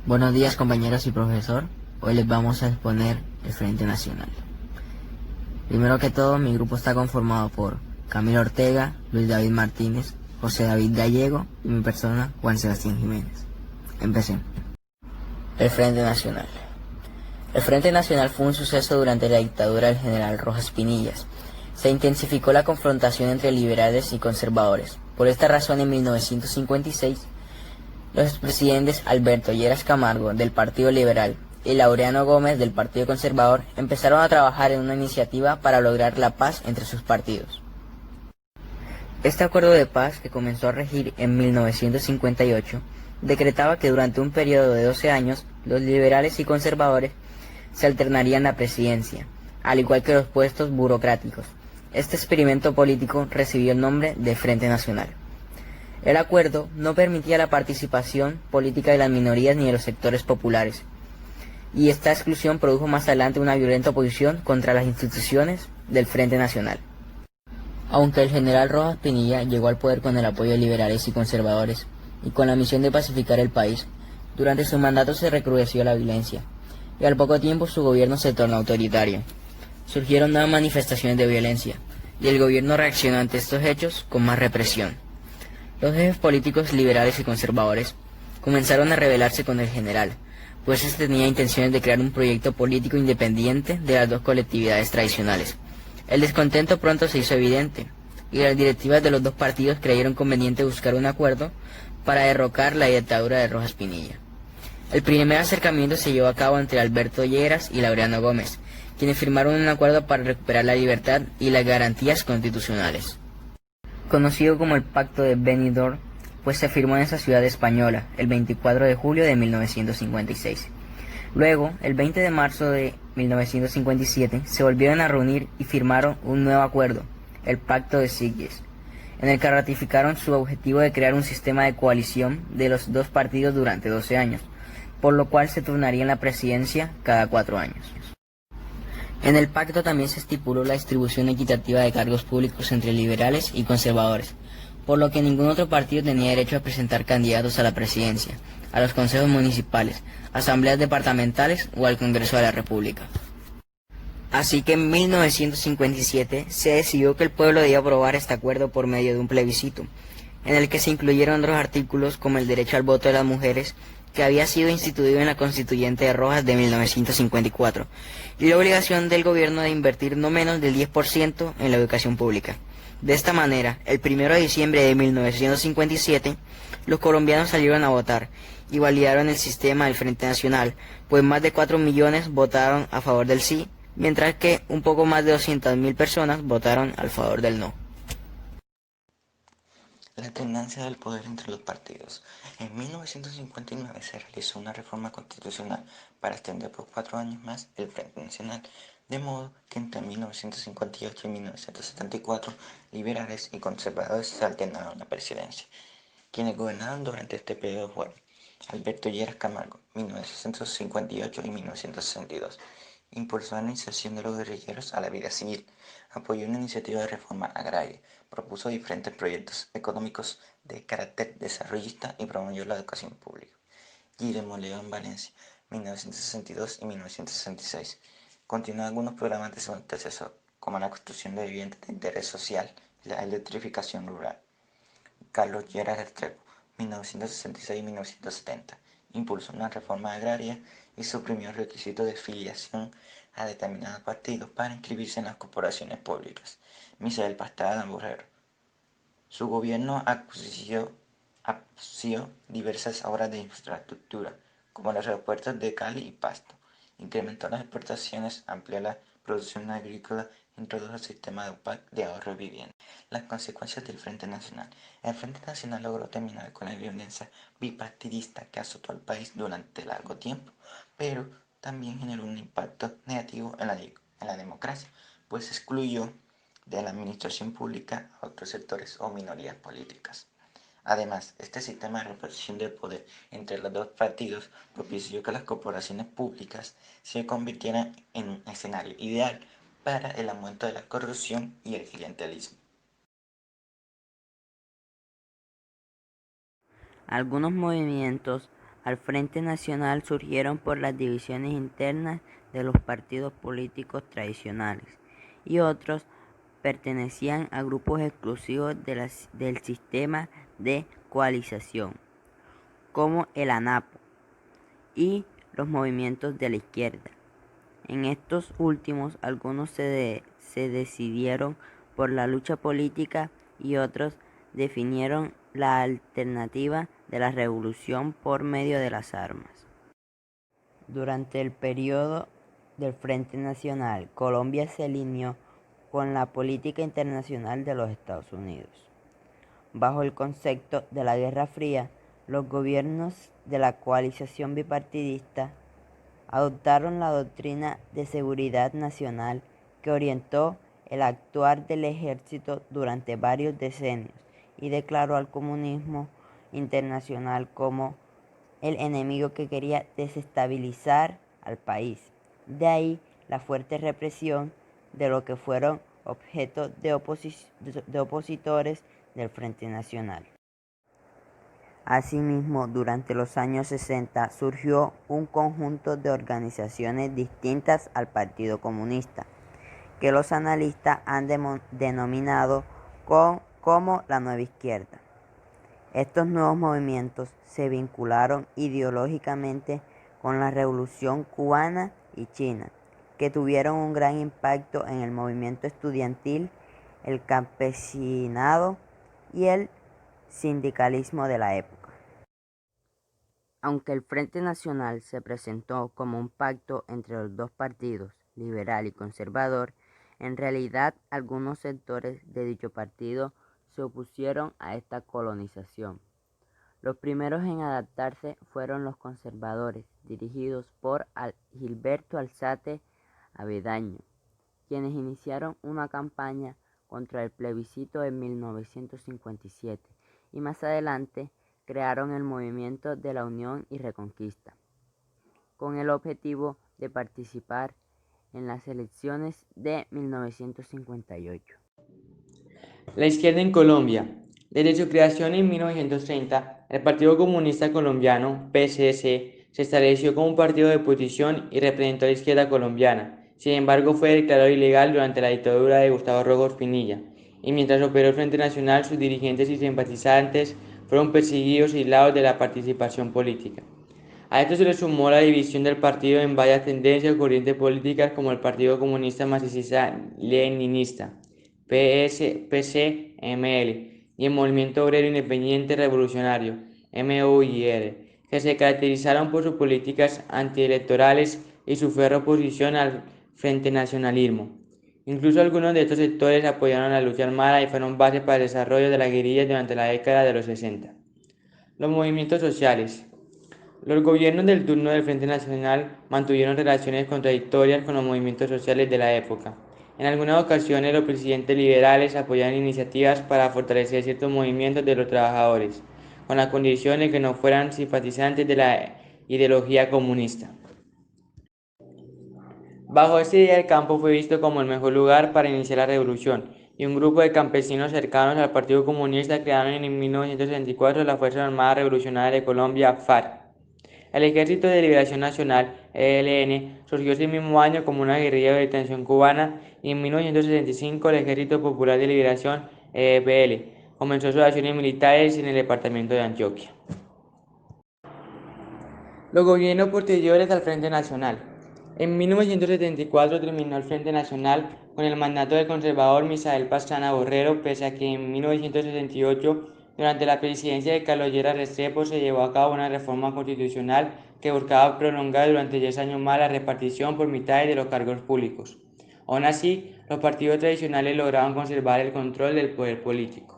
Buenos días compañeros y profesor, hoy les vamos a exponer el Frente Nacional. Primero que todo, mi grupo está conformado por Camilo Ortega, Luis David Martínez, José David Gallego y mi persona, Juan Sebastián Jiménez. Empecemos. El Frente Nacional. El Frente Nacional fue un suceso durante la dictadura del general Rojas Pinillas. Se intensificó la confrontación entre liberales y conservadores. Por esta razón, en 1956, los expresidentes Alberto Lleras Camargo, del Partido Liberal, y Laureano Gómez, del Partido Conservador, empezaron a trabajar en una iniciativa para lograr la paz entre sus partidos. Este acuerdo de paz, que comenzó a regir en 1958, decretaba que durante un periodo de 12 años, los liberales y conservadores se alternarían la presidencia, al igual que los puestos burocráticos. Este experimento político recibió el nombre de Frente Nacional. El acuerdo no permitía la participación política de las minorías ni de los sectores populares, y esta exclusión produjo más adelante una violenta oposición contra las instituciones del Frente Nacional. Aunque el general Rojas Pinilla llegó al poder con el apoyo de liberales y conservadores, y con la misión de pacificar el país, durante su mandato se recrudeció la violencia, y al poco tiempo su gobierno se tornó autoritario. Surgieron nuevas manifestaciones de violencia, y el gobierno reaccionó ante estos hechos con más represión. Los jefes políticos liberales y conservadores comenzaron a rebelarse con el general, pues este tenía intenciones de crear un proyecto político independiente de las dos colectividades tradicionales. El descontento pronto se hizo evidente, y las directivas de los dos partidos creyeron conveniente buscar un acuerdo para derrocar la dictadura de Rojas Pinilla. El primer acercamiento se llevó a cabo entre Alberto Lleras y Laureano Gómez, quienes firmaron un acuerdo para recuperar la libertad y las garantías constitucionales. Conocido como el Pacto de Benidorm, pues se firmó en esa ciudad española el 24 de julio de 1956. Luego, el 20 de marzo de 1957, se volvieron a reunir y firmaron un nuevo acuerdo, el Pacto de Sitges, en el que ratificaron su objetivo de crear un sistema de coalición de los dos partidos durante 12 años, por lo cual se turnarían la presidencia cada 4 años. En el pacto también se estipuló la distribución equitativa de cargos públicos entre liberales y conservadores, por lo que ningún otro partido tenía derecho a presentar candidatos a la presidencia, a los consejos municipales, asambleas departamentales o al Congreso de la República. Así que en 1957 se decidió que el pueblo debía aprobar este acuerdo por medio de un plebiscito, en el que se incluyeron otros artículos como el derecho al voto de las mujeres, que había sido instituido en la Constituyente de Rojas de 1954, y la obligación del gobierno de invertir no menos del 10% en la educación pública. De esta manera, el 1 de diciembre de 1957, los colombianos salieron a votar y validaron el sistema del Frente Nacional, pues más de 4 millones votaron a favor del sí, mientras que un poco más de 200.000 personas votaron a favor del no. La alternancia del poder entre los partidos. En 1959 se realizó una reforma constitucional para extender por 4 años más el Frente Nacional, de modo que entre 1958 y 1974 liberales y conservadores se alternaron la presidencia. Quienes gobernaron durante este periodo fueron Alberto Lleras Camargo, 1958 y 1962. Impulsó la iniciación de los guerrilleros a la vida civil, apoyó una iniciativa de reforma agraria, propuso diferentes proyectos económicos de carácter desarrollista y promovió la educación pública. Guillermo León Valencia, 1962 y 1966. Continuó algunos programas de su antecesor, como la construcción de viviendas de interés social y la electrificación rural. Carlos Lleras Restrepo, 1966 y 1970. Impulsó una reforma agraria y suprimió el requisito de filiación a determinados partidos para inscribirse en las corporaciones públicas. Misael Pastrana Borrero. Su gobierno acusió diversas obras de infraestructura, como los aeropuertos de Cali y Pasto, incrementó las exportaciones, amplió la producción agrícola, introdujo el sistema de UPAC de ahorro y vivienda. Las consecuencias del Frente Nacional. El Frente Nacional logró terminar con la violencia bipartidista que azotó al país durante largo tiempo, pero también generó un impacto negativo en la democracia, pues excluyó de la administración pública a otros sectores o minorías políticas. Además, este sistema de repartición del poder entre los dos partidos propició que las corporaciones públicas se convirtieran en un escenario ideal para el aumento de la corrupción y el clientelismo. Algunos movimientos al Frente Nacional surgieron por las divisiones internas de los partidos políticos tradicionales y otros pertenecían a grupos exclusivos del sistema de coalición, como el ANAPO y los movimientos de la izquierda. En estos últimos, algunos se decidieron por la lucha política y otros definieron la alternativa de la revolución por medio de las armas. Durante el periodo del Frente Nacional, Colombia se alineó con la política internacional de los Estados Unidos. Bajo el concepto de la Guerra Fría, los gobiernos de la coalición bipartidista adoptaron la doctrina de seguridad nacional que orientó el actuar del ejército durante varios decenios y declaró al comunismo internacional como el enemigo que quería desestabilizar al país. De ahí la fuerte represión de lo que fueron objeto de opositores del Frente Nacional. Asimismo, durante los años 60 surgió un conjunto de organizaciones distintas al Partido Comunista, que los analistas han denominado como la Nueva Izquierda. Estos nuevos movimientos se vincularon ideológicamente con la Revolución Cubana y China, que tuvieron un gran impacto en el movimiento estudiantil, el campesinado y el sindicalismo de la época. Aunque el Frente Nacional se presentó como un pacto entre los dos partidos, liberal y conservador, en realidad algunos sectores de dicho partido se opusieron a esta colonización. Los primeros en adaptarse fueron los conservadores, dirigidos por Gilberto Alzate Avendaño, quienes iniciaron una campaña contra el plebiscito en 1957 y más adelante crearon el Movimiento de la Unión y Reconquista, con el objetivo de participar en las elecciones de 1958. La izquierda en Colombia. Desde su creación en 1930, el Partido Comunista Colombiano, PCC, se estableció como un partido de oposición y representó a la izquierda colombiana. Sin embargo, fue declarado ilegal durante la dictadura de Gustavo Rojas Pinilla, y mientras operó el Frente Nacional, sus dirigentes y simpatizantes fueron perseguidos y aislados de la participación política. A esto se le sumó la división del partido en varias tendencias o corrientes políticas como el Partido Comunista Marxista-Leninista, PCML, y el Movimiento Obrero Independiente Revolucionario, MOIR, que se caracterizaron por sus políticas antielectorales y su férrea oposición al Frente Nacionalismo. Incluso algunos de estos sectores apoyaron la lucha armada y fueron base para el desarrollo de la guerrilla durante la década de los 60. Los movimientos sociales. Los gobiernos del turno del Frente Nacional mantuvieron relaciones contradictorias con los movimientos sociales de la época. En algunas ocasiones los presidentes liberales apoyaban iniciativas para fortalecer ciertos movimientos de los trabajadores, con la condición de que no fueran simpatizantes de la ideología comunista. Bajo esta idea, el campo fue visto como el mejor lugar para iniciar la revolución, y un grupo de campesinos cercanos al Partido Comunista crearon en 1964 la Fuerza Armada Revolucionaria de Colombia, FARC. El Ejército de Liberación Nacional, ELN, surgió ese mismo año como una guerrilla de detención cubana, y en 1965 el Ejército Popular de Liberación, EPL, comenzó sus acciones militares en el departamento de Antioquia. Los gobiernos posteriores al Frente Nacional. En 1974 terminó el Frente Nacional con el mandato del conservador Misael Pastrana Borrero, pese a que en 1968, durante la presidencia de Carlos Lleras Restrepo, se llevó a cabo una reforma constitucional que buscaba prolongar durante 10 años más la repartición por mitades de los cargos públicos. Aún así, los partidos tradicionales lograron conservar el control del poder político.